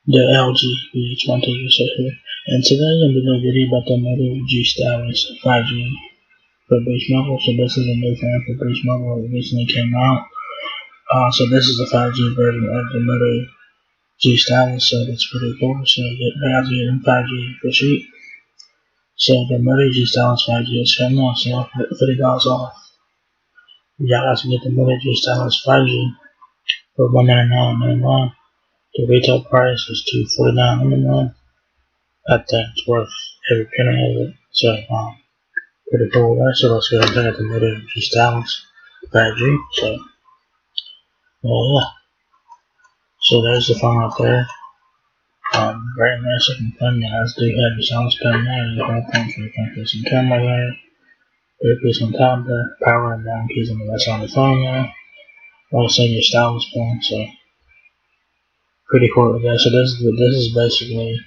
the LG VH1 TV set here, and today I'm going to do a video about the Moto G Stylus 5G for Base Mobile. So this is a new phone for Base Mobile that recently came out. So this is the 5G version of the Moto G Stylus, so that's pretty cool. So you get 5G and 5G for cheap. So the Moto G Stylus 5G is coming on sale for $30 off. Y'all have to get the Moto G Stylus 5G for $199.99. The retail price is $249.99. I think it's worth every penny of it. So, pretty cool, right? So let's go ahead and look at the Moto G Stylus 5G. So, yeah. So there's the phone right there. Very nice looking phone. It has do have the stylus pen there. You have points for the some camera there. Earpiece on top there. Power and down keys on the right side of the phone there. Also your stylus pen. So, pretty cool with that. So this is basically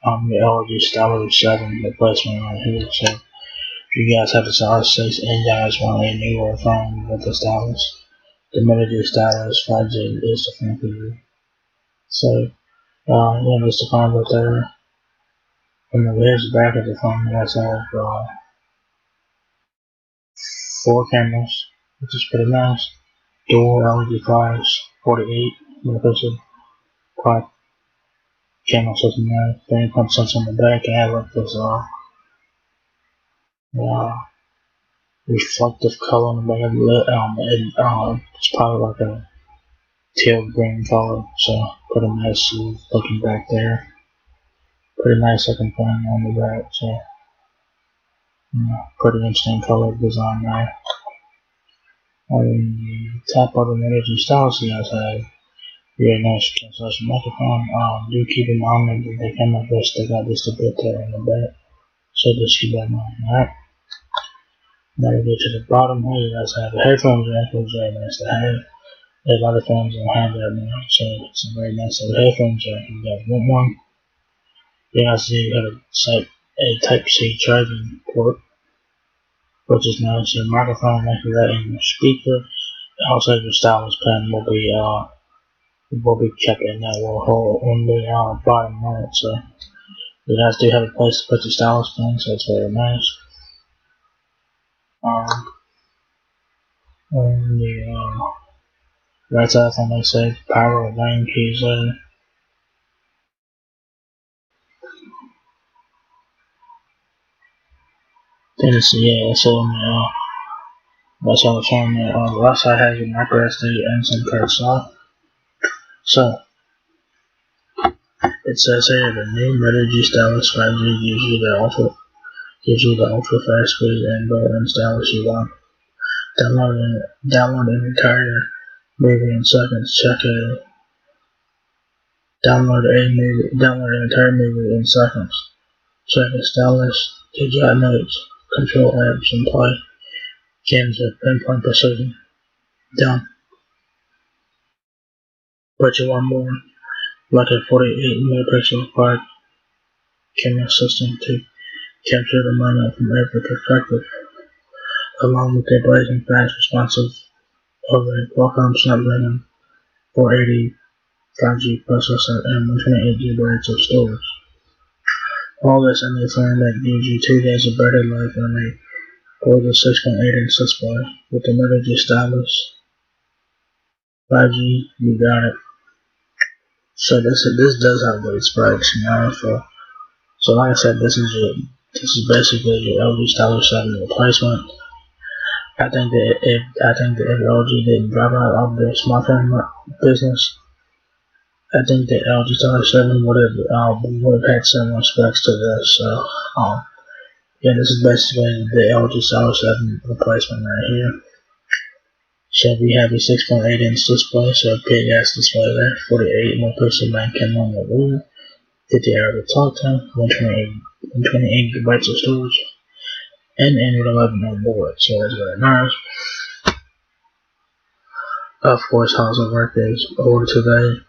the LG Stylus 7 replacement right here. So if you guys have the Stylus 6 and you guys want a newer phone with the stylus, the Moto G Stylus 5G is the phone for you. So yeah, there's the phone right there. And here's the back of the phone. You guys have 4 cameras, which is pretty nice. Dual LED flash, 48 megapixel quad camera system there. Fingerprint sensor on the back. I have like this reflective color on the back of the it's probably like a teal green color, so pretty nice looking back there. Pretty nice looking thing on the back, so pretty interesting color design there. On the top of the Moto G Stylus, you guys have very nice translation microphone. Do keep in mind that they come up with they got just a bit there on the back, so just keep that in mind. Alright. Now we get to the bottom here, you guys have the headphones jack, which is very nice to have. A lot of phones don't have that now, so it's a very nice little headphones jack. You guys want one? You guys see you have a Type-C charging port, which is nice. Your microphone after that, and your speaker. Also, your stylus pen will be kept in that little hole on the bottom right. So you guys do have a place to put your stylus pen, so it's very nice. On the right side, like I said, power and line keys there. Then it's so on the that's all the phone there. On the left side has your micro SD and SIM card slot. So it says here the new Moto G Stylus 5G gives you the ultra fast speed and built-in stylus you want. Download an entire movie in seconds. Download an entire movie in seconds. Check the stylus to jot notes, control apps, and play games with pinpoint precision. Done. But you want more, like a 48 megapixel quad camera system to capture the moment from every perspective, along with a blazing fast responsive of a Qualcomm Snapdragon 480 5G processor and 128 GB of storage. All this in a phone that gives you 2 days of battery life on a gorgeous 6.8-inch display. With the Moto G Stylus 5G, you got it. So this does have great specs, you know. So like I said, this is basically your LG Stylus 7 replacement. I think that if LG didn't drop out of the smartphone business, I think that LG Stylus 7 would have had similar specs to this. So yeah, this is basically the LG Stylus 7 replacement right here. So we have a 6.8-inch display, so a big ass display there, 48 megapixel main camera on the rear, 50 hours of talk time, 128 GB of storage, and Android 11 on board, so that's very nice. Of course, how it work is order today,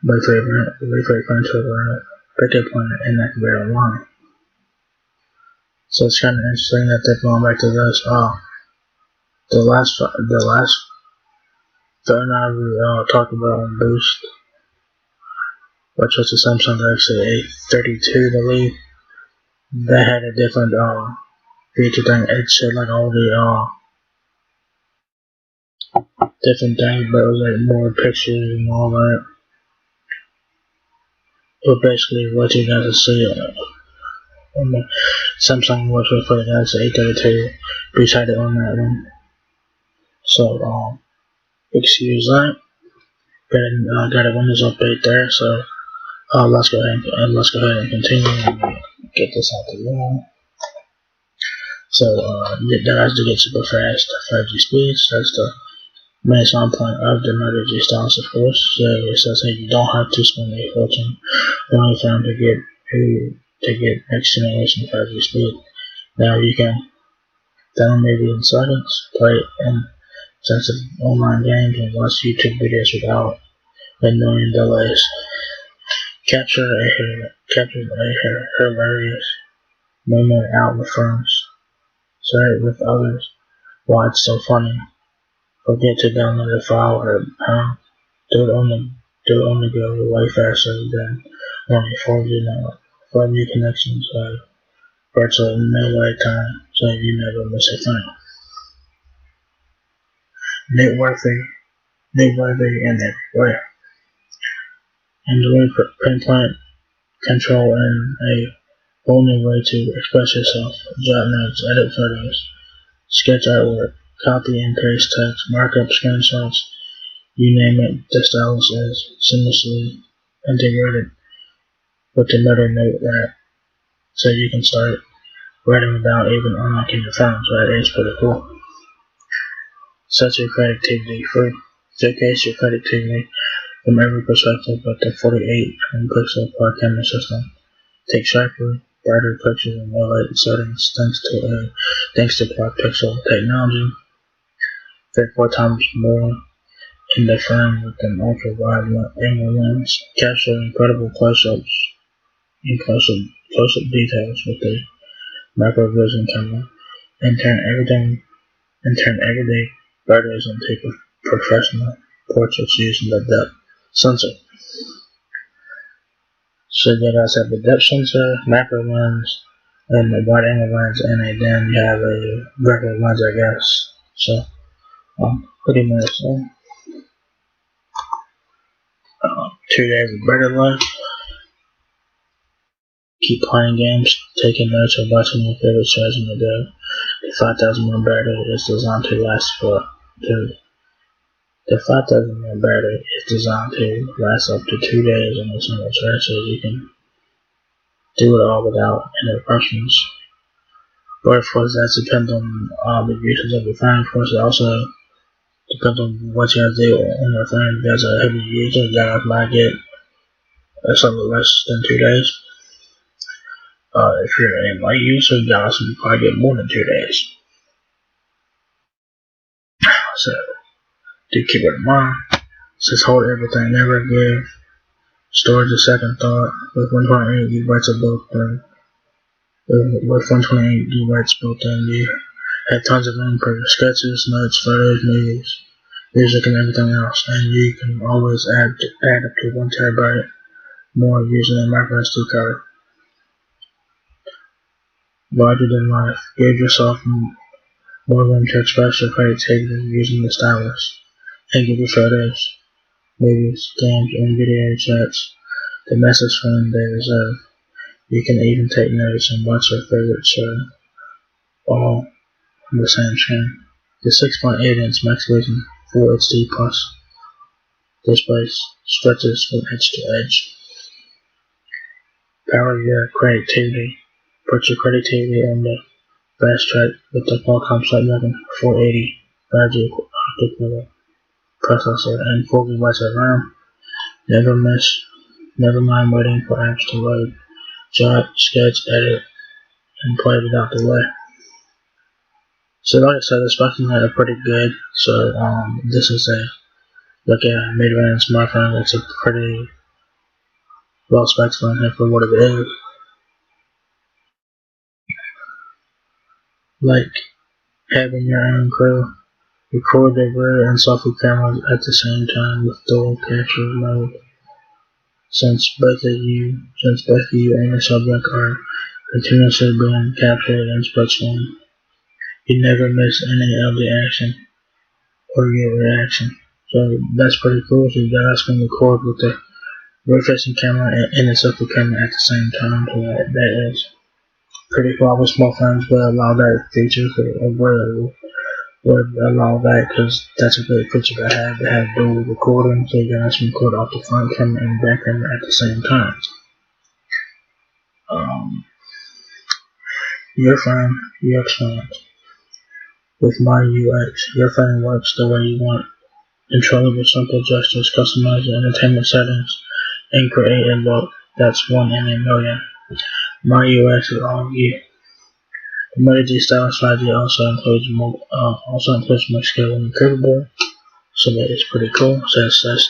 wait for your phone to arrive, pick up on it, and activate online. So it's kind of interesting that they're going back to this. The last phone I talked about on Boost, which was the Samsung Galaxy A32, I believe. That had a different feature thing. It showed like all the different things, but it was like more pictures and all that. But basically, what you guys see on the Samsung website for the Galaxy A32, beside it on that one. So excuse that. But got a Windows update there, so let's go ahead and continue and get this out the way. So that has to get super fast 5G speeds. That's the main selling point of the Moto G stylus, of course. So it says that you don't have to spend a fortune on your phone to get next generation 5G speed. Now you can download maybe in seconds, play in sensitive online games, and watch YouTube videos without annoying delays. Capture a hilarious moment out with friends. Share it with others. Why it's so funny. Forget to download a file at home. Do it on the go way faster than on a 4G network. 4G connections have virtually no wait time, so you never miss a thing. Noteworthy and everywhere. Android pinpoint control and a whole new way to express yourself. Jot notes, edit photos, sketch artwork, copy and paste text, markup screenshots, you name it. The stylus is seamlessly integrated with the Moto Note app, so you can start writing without even unlocking your phone. So that is pretty cool. Set your creativity free. Showcase your creativity from every perspective with the 48 megapixel quad camera system. Take sharper, brighter pictures in low-light settings thanks to quad pixel technology. Fit 4 times more in the frame with an ultra-wide angle lens. Capture incredible close-ups and close-up details with the macro vision camera, and turn everyday photos into professional portraits using the depth sensor. So you guys have the depth sensor, macro lens, and the wide angle lens, and then you have a regular lens, I guess. So pretty much 2 days of better life. Keep playing games, taking notes, or watching your favorite shows in the day. The 5,000 mAh battery is designed to last up to 2 days in a single charge, so you can do it all without interruptions. But of course, that depends on the usage of your phone. Of course, it also depends on what you guys do on your phone. If you guys are a heavy user, you guys might get something less than 2 days. If you're a light user, you guys will probably get more than 2 days. So, do keep it in mind. Just hold everything, never give storage a second thought. With 128 gigabytes of built-in, you have tons of room for sketches, notes, photos, movies, music, and everything else. And you can always add up to 1 terabyte more using a micro SD card. Larger than life. Give yourself more room to express your creativity using the stylus. And give your photos, movies, games, and video chats the message frame they deserve. You can even take notes and watch your favorite show all on the same screen. The 6.8-inch Max Vision Full HD Plus display stretches from edge to edge. Power your creativity. Put your creativity on the fast track with the Qualcomm Snapdragon 480 5G octa-core processor and 4 GB of RAM. Never mind waiting for apps to load. Jot, sketch, edit, and play without delay. So like I said, the specs are pretty good. So this is a mid-range smartphone. It's a pretty well spec phone for what it is. Like having your own crew, record the rear and selfie cameras at the same time with dual capture mode. since both of you and the subject are continuously being captured in split screen. You never miss any of the action or your reaction. So that's pretty cool. So you guys can record with the rear-facing camera and the selfie camera at the same time. So that is pretty cool. I wish more phones would allow that feature, would allow that, because that's a great feature to have dual recording, so you guys can record off the front camera and back camera at the same time. Your phone, your experience. With my UX, your phone works the way you want. Control with simple gestures, customize your entertainment settings, and create a look that's one in a million. My UX is all you. The Moto stylus 5G also includes more scale and capable, so that is pretty cool. So it says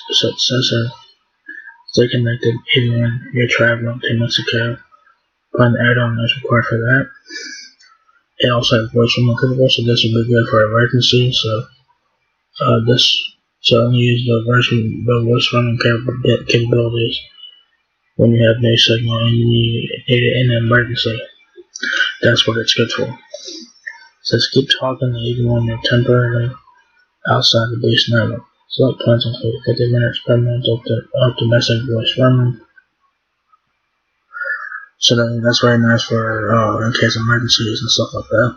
stay connected even when you're traveling to Mexico. But an add-on is required for that. It also has voice remote capable, so this will be good for emergency. So only use the voice running capabilities when you have no signal and you need it in an emergency. That's what it's good for. It says keep talking even when you're temporarily outside the base network. Select plans include 50 minutes per minute of domestic voice roaming. So that's very nice for in case of emergencies and stuff like that.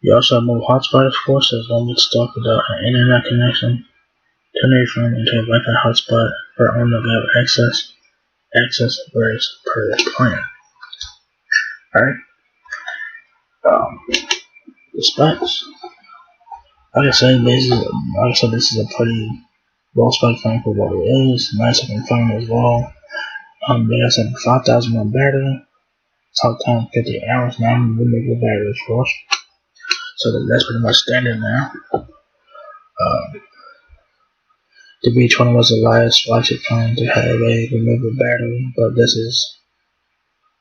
You also have mobile hotspot, of course, as long as it's stuck without an internet connection. Turn your phone into a Wi-Fi hotspot for on-the-go access varies per plan. Alright. The specs. Like I said, this is a pretty well-spec phone for what it is. Nice looking phone as well. Like I said, 5,000 mAh battery. Talk time 50 hours. 9mm battery, of course. So that's pretty much standard now. The B20 was the last flagship phone to have a removable battery, but this is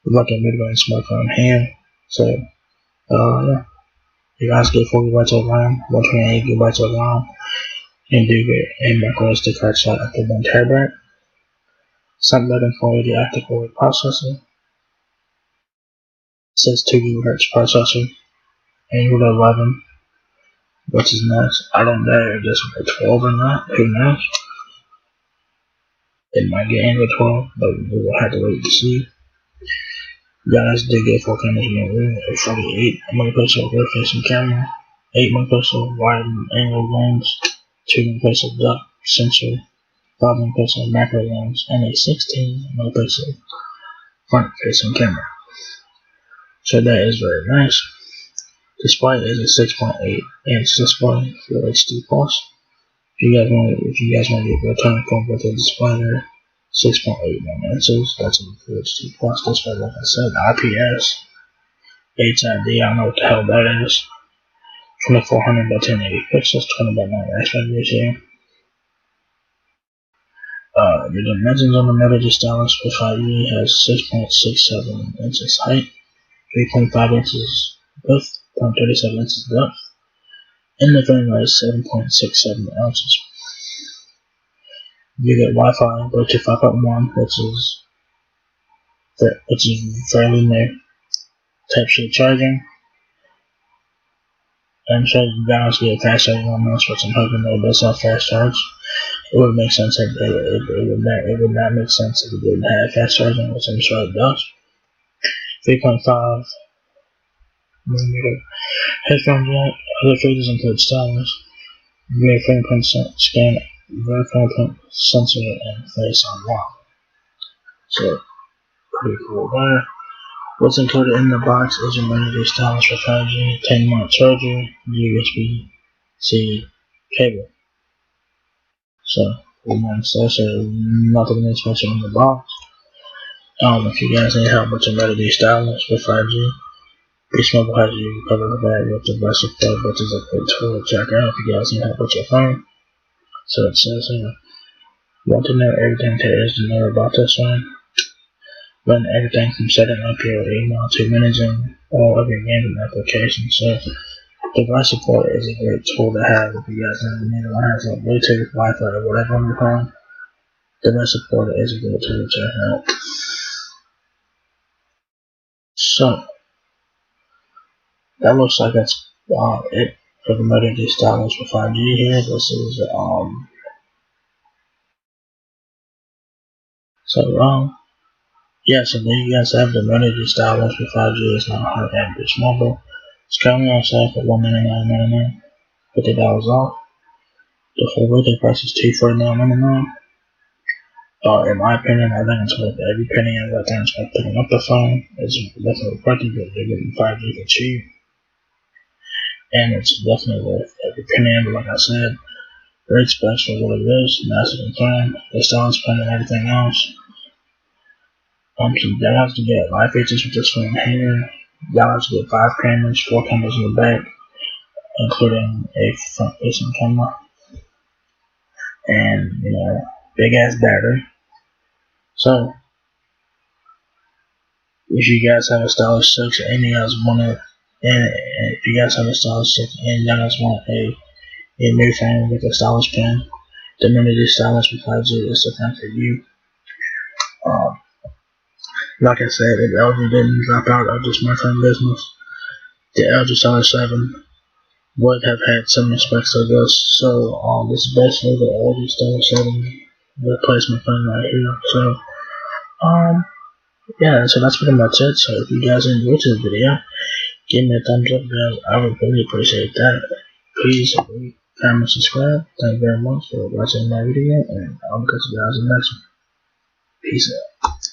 like a mid-range smartphone here. So, yeah. You guys get 4 GB of RAM, 128 GB of RAM, and do get a micro SD card slot up to 1 TB. Snapdragon 480 octa-core processor. It says 2 GHz processor. Android 11, which is nice. I don't know if this will get 12 or not. Who knows? It might get Android 12, but we will have to wait to see. Guys did get 4 cameras in the rear, a 48 megapixel rear-facing camera, 8 megapixel wide angle lens, 2 megapixel depth sensor, 5 megapixel macro lens, and a 16 megapixel front-facing camera. So that is very nice. Display is a 6.8 inch display for HD+. If you guys want to get real time phone with a display there, 6.81 inches. That's a full HD plus display, like I said. IPS, at&t. I don't know what the hell that is. 2400 by 1080 pixels, 20 by 9 aspect ratio. The dimensions on the Moto stylus for 5G has 6.67 inches height, 3.5 inches width, 0.37 inches depth, and the frame rate is 7.67 ounces. You get Wi-Fi, Bluetooth 5.1, which is fairly new. Type-C charging. I'm sure you guys get fast charging on this, which I'm hoping that it does have fast charge. It would make sense if it would not make sense if it didn't have fast charging, which I'm sure it does. 3.5 mm headphone jack. Other features include stylus, rear fingerprint scan, rear fingerprint sensor, and face unlock. So pretty cool there. What's included in the box is a Moto stylus for 5G, 10-watt charger, USB-C cable. So nothing special in the box. If you guys need help with your Moto stylus for 5G, Beast Mobile has you covered with that with the best support, which is a great tool to check out if you guys need help with your phone. So it says here, want to know everything there is to know about this one? Run everything from setting up your email to managing all of your gaming applications. So device support is a great tool to have if you guys need to learn how to Bluetooth, Wi-Fi, or whatever on your phone. The best supporter is a good tool to help. So that looks like that's it for the Moto stylus for 5G here. This is yeah, so there you guys have the Moto stylus for 5G. It's not hard and it's mobile. It's currently on sale for $199.99, $50 off. The full retail price is $249.99. In my opinion, I think it's worth every penny of that thing. It's like picking up the phone. It's definitely worth it, but they're getting 5G for cheap. And it's definitely worth every penny of it, like I said. Great specs for what it is, massive and fun. The stylus pen and everything else. So you have to get live features with this one here. You have to get 5 cameras, 4 cameras in the back, including a front facing camera. And, big ass battery. So, if you guys have a stylus 6 and you guys want it, and if you guys have a stylus 6 and you guys want a new phone with a stylus pen, the Moto stylus with 5G is the thing for you. Like I said, if LG didn't drop out of the smartphone business, the LG Stylus 7 would have had some specs to this. So this is basically the LG Stylus 7 replacement phone right here. So yeah, so that's pretty much it. So if you guys enjoyed this video, give me a thumbs up, guys. I would really appreciate that. Please rate, comment, subscribe. Thank you very much for watching my video, and I'll catch you guys in the next one. Peace out.